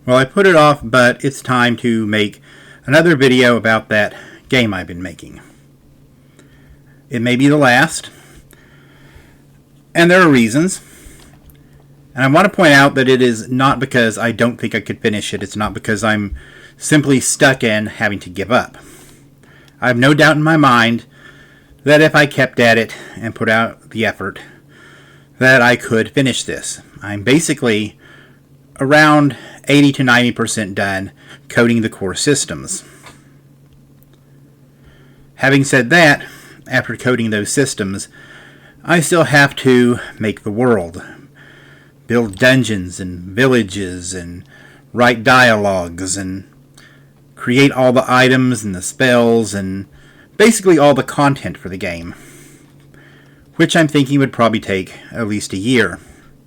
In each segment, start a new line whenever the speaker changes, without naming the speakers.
Well, I put it off, but it's time to make another video about that game I've been making. It may be the last, and there are reasons. And I want to point out that it is not because I don't think I could finish it. It's not because I'm simply stuck in having to give up. I have no doubt in my mind that if I kept at it and put out the effort, that I could finish this. I'm basically around 80 to 90% done coding the core systems. Having said that, after coding those systems, I still have to make the world, build dungeons and villages and write dialogues and create all the items and the spells and basically all the content for the game, which I'm thinking would probably take at least a year,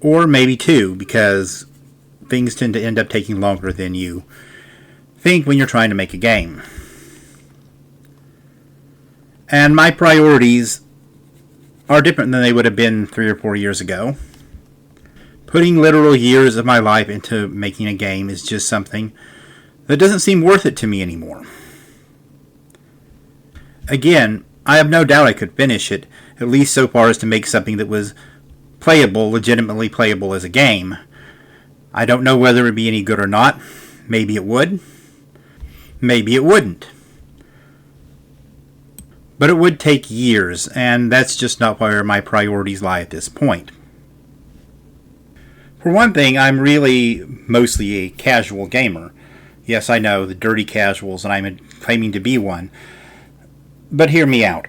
or maybe two, because things tend to end up taking longer than you think when you're trying to make a game. And my priorities are different than they would have been 3 or 4 years ago. Putting literal years of my life into making a game is just something that doesn't seem worth it to me anymore. Again, I have no doubt I could finish it, at least so far as to make something that was playable, legitimately playable as a game. I don't know whether it would be any good or not. Maybe it would. Maybe it wouldn't. But it would take years, and that's just not where my priorities lie at this point. For one thing, I'm really mostly a casual gamer. Yes, I know, the dirty casuals, and I'm claiming to be one. But hear me out.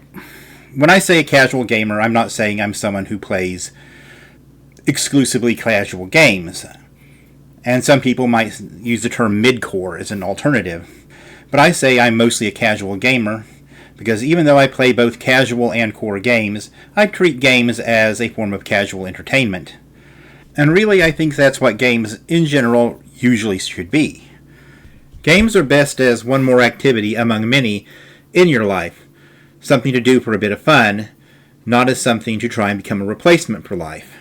When I say a casual gamer, I'm not saying I'm someone who plays exclusively casual games. And some people might use the term mid-core as an alternative. But I say I'm mostly a casual gamer because even though I play both casual and core games, I treat games as a form of casual entertainment. And really, I think that's what games in general usually should be. Games are best as one more activity among many in your life. Something to do for a bit of fun, not as something to try and become a replacement for life,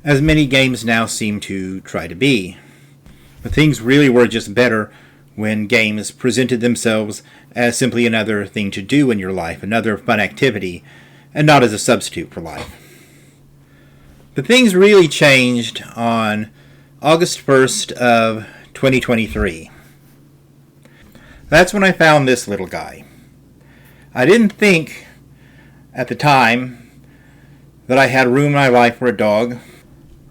as many games now seem to try to be. But things really were just better when games presented themselves as simply another thing to do in your life, another fun activity, and not as a substitute for life. But things really changed on August 1st of 2023. That's when I found this little guy. I didn't think at the time that I had room in my life for a dog,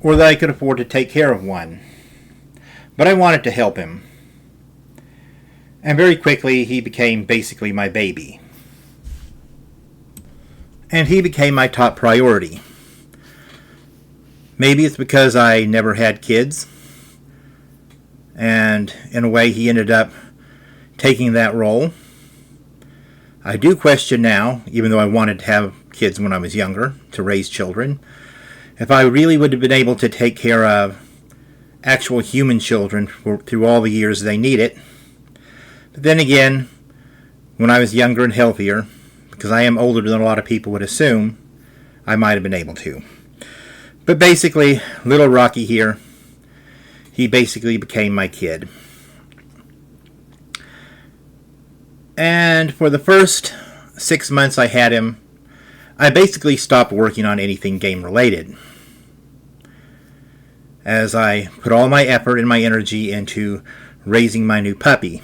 or that I could afford to take care of one. But I wanted to help him. And very quickly he became basically my baby. And he became my top priority. Maybe it's because I never had kids, and in a way he ended up taking that role. I do question now, even though I wanted to have kids when I was younger, to raise children, if I really would have been able to take care of actual human children through all the years they need it. But then again, when I was younger and healthier, because I am older than a lot of people would assume, I might have been able to. But basically, little Rocky here, he basically became my kid. And for the first 6 months I had him, I basically stopped working on anything game-related, as I put all my effort and my energy into raising my new puppy,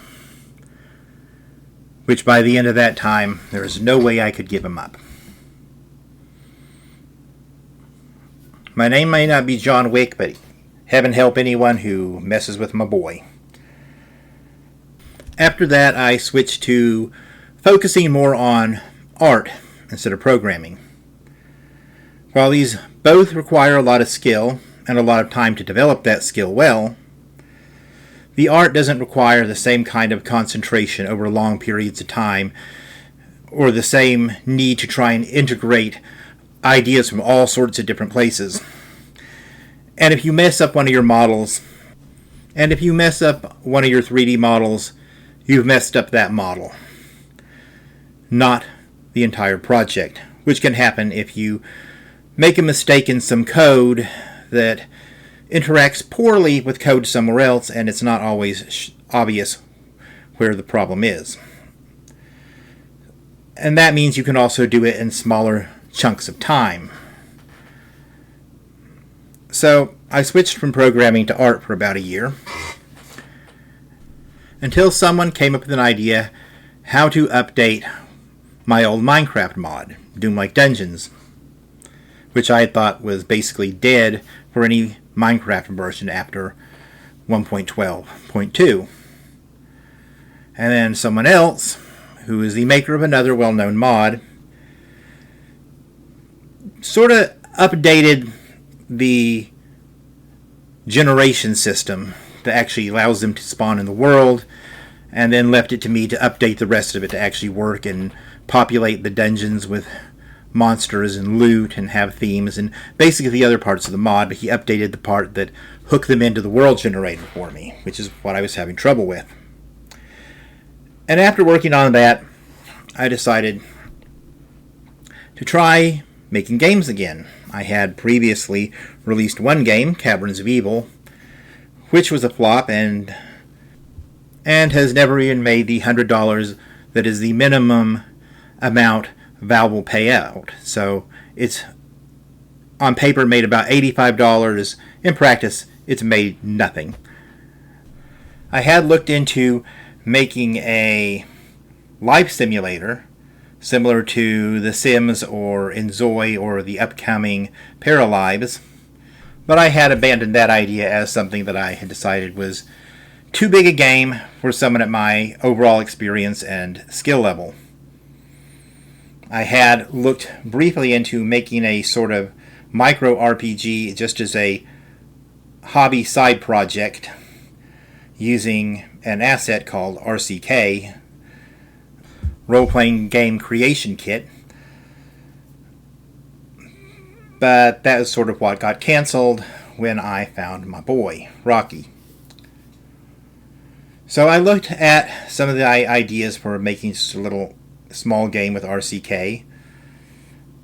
which by the end of that time, there was no way I could give him up. My name may not be John Wick, but heaven help anyone who messes with my boy. After that, I switched to focusing more on art instead of programming. While these both require a lot of skill and a lot of time to develop that skill well, the art doesn't require the same kind of concentration over long periods of time, or the same need to try and integrate ideas from all sorts of different places. And if you mess up one of your models, and if you mess up one of your 3D models, you've messed up that model, not the entire project, which can happen if you make a mistake in some code that interacts poorly with code somewhere else, and it's not always obvious where the problem is. And that means you can also do it in smaller chunks of time. So I switched from programming to art for about a year, until someone came up with an idea how to update my old Minecraft mod, Doom-like Dungeons, which I thought was basically dead for any Minecraft version after 1.12.2. And then someone else, who is the maker of another well-known mod, sort of updated the generation system that actually allows them to spawn in the world, and then left it to me to update the rest of it to actually work and populate the dungeons with monsters and loot and have themes and basically the other parts of the mod, but he updated the part that hooked them into the world generator for me, which is what I was having trouble with. And after working on that, I decided to try making games again. I had previously released one game, Caverns of Evil, which was a flop and has never even made the $100 that is the minimum amount Valve will pay out. So it's on paper made about $85. In practice, it's made nothing. I had looked into making a life simulator similar to The Sims or Enjoy or the upcoming Paralives, but I had abandoned that idea as something that I had decided was too big a game for someone at my overall experience and skill level. I had looked briefly into making a sort of micro RPG just as a hobby side project using an asset called RCK, Role-Playing Game Creation Kit. But that is sort of what got canceled when I found my boy, Rocky. So I looked at some of the ideas for making just a little small game with RCK.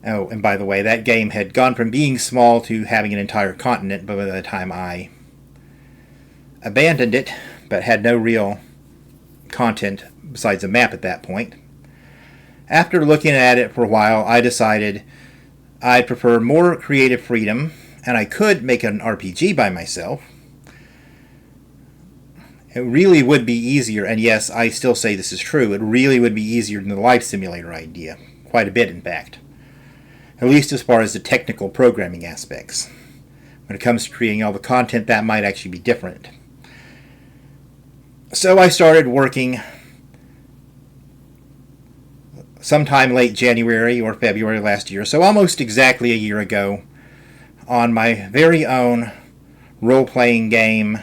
Oh, and by the way, that game had gone from being small to having an entire continent by the time I abandoned it, but had no real content besides a map at that point. After looking at it for a while, I decided I'd prefer more creative freedom, and I could make an RPG by myself. It really would be easier, and yes, I still say this is true, it really would be easier than the life simulator idea. Quite a bit, in fact. At least as far as the technical programming aspects. When it comes to creating all the content, that might actually be different. So I started working sometime late January or February last year, so almost exactly a year ago, on my very own role-playing game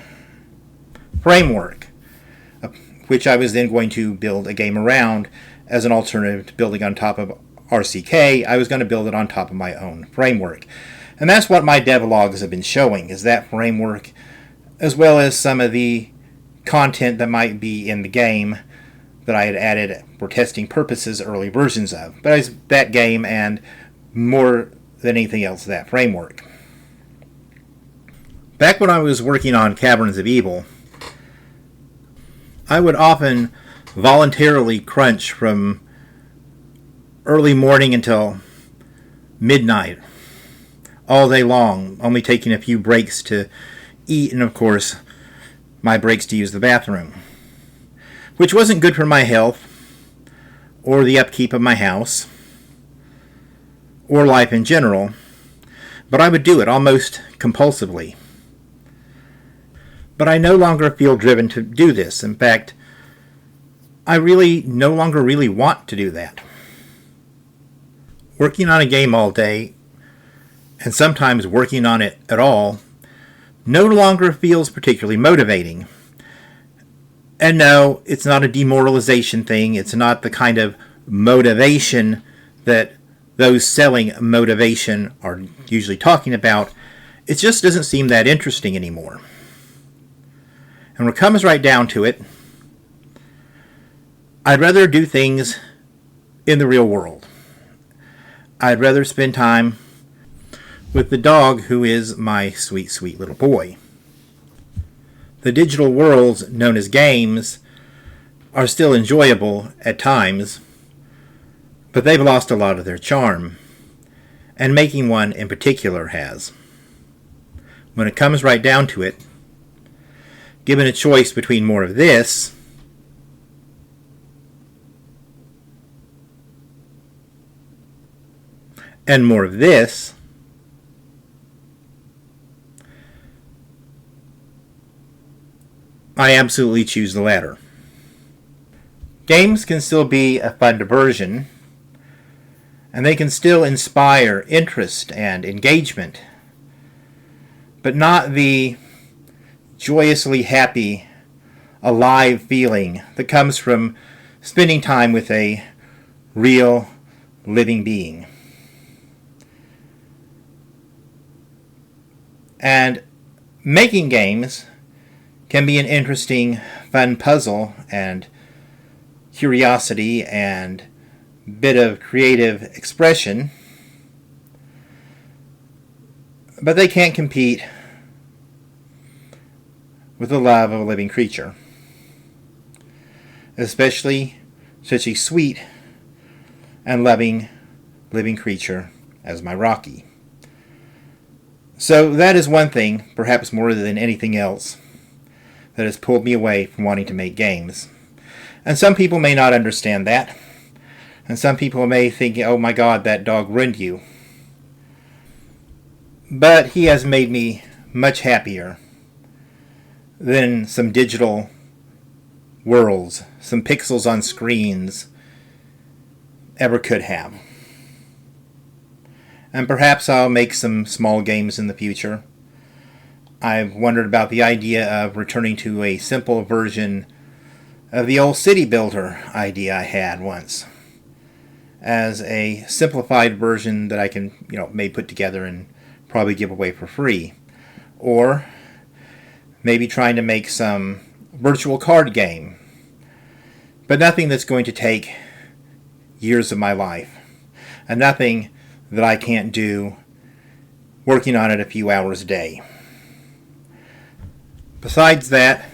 framework, which I was then going to build a game around as an alternative to building on top of RCK. I was going to build it on top of my own framework. And that's what my devlogs have been showing, is that framework, as well as some of the content that might be in the game that I had added for testing purposes early versions of. But it's that game and more than anything else, that framework. Back when I was working on Caverns of Evil, I would often voluntarily crunch from early morning until midnight, all day long, only taking a few breaks to eat and, of course, my breaks to use the bathroom, which wasn't good for my health or the upkeep of my house or life in general, but I would do it almost compulsively. But I no longer feel driven to do this. In fact, I really no longer really want to do that. Working on a game all day, and sometimes working on it at all, no longer feels particularly motivating. And no, it's not a demoralization thing. It's not the kind of motivation that those selling motivation are usually talking about. It just doesn't seem that interesting anymore. And when it comes right down to it, I'd rather do things in the real world. I'd rather spend time with the dog who is my sweet, sweet little boy. The digital worlds known as games are still enjoyable at times, but they've lost a lot of their charm, and making one in particular has. When it comes right down to it, given a choice between more of this and more of this, I absolutely choose the latter. Games can still be a fun diversion, and they can still inspire interest and engagement, but not the joyously happy, alive feeling that comes from spending time with a real, living being. And making games can be an interesting, fun puzzle and curiosity and bit of creative expression, but they can't compete with the love of a living creature, especially such a sweet and loving living creature as my Rocky. So that is one thing, perhaps more than anything else, that has pulled me away from wanting to make games. And some people may not understand that, and some people may think, oh my God, that dog ruined you. But he has made me much happier than some digital worlds, some pixels on screens ever could have. And perhaps I'll make some small games in the future. I've wondered about the idea of returning to a simple version of the old city builder idea I had once, as a simplified version that I can, maybe put together and probably give away for free. Or maybe trying to make some virtual card game, but nothing that's going to take years of my life, and nothing that I can't do working on it a few hours a day. Besides that,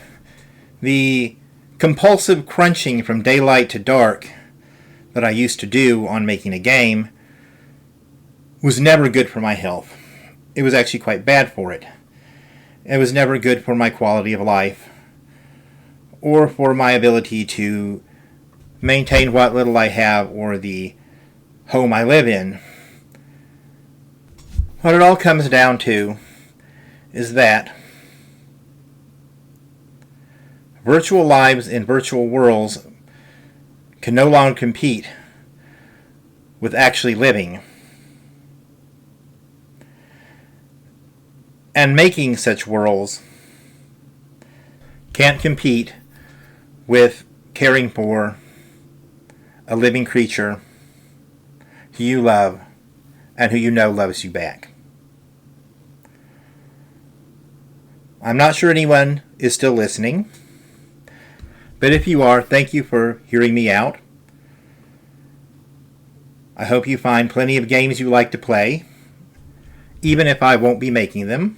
the compulsive crunching from daylight to dark that I used to do on making a game was never good for my health. It was actually quite bad for it. It was never good for my quality of life or for my ability to maintain what little I have or the home I live in. What it all comes down to is that virtual lives in virtual worlds can no longer compete with actually living. And making such worlds can't compete with caring for a living creature who you love and who you know loves you back. I'm not sure anyone is still listening, but if you are, thank you for hearing me out. I hope you find plenty of games you like to play, even if I won't be making them.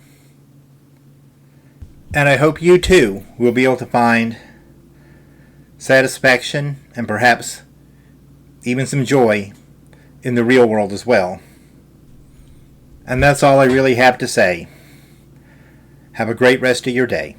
And I hope you too will be able to find satisfaction and perhaps even some joy in the real world as well. And that's all I really have to say. Have a great rest of your day.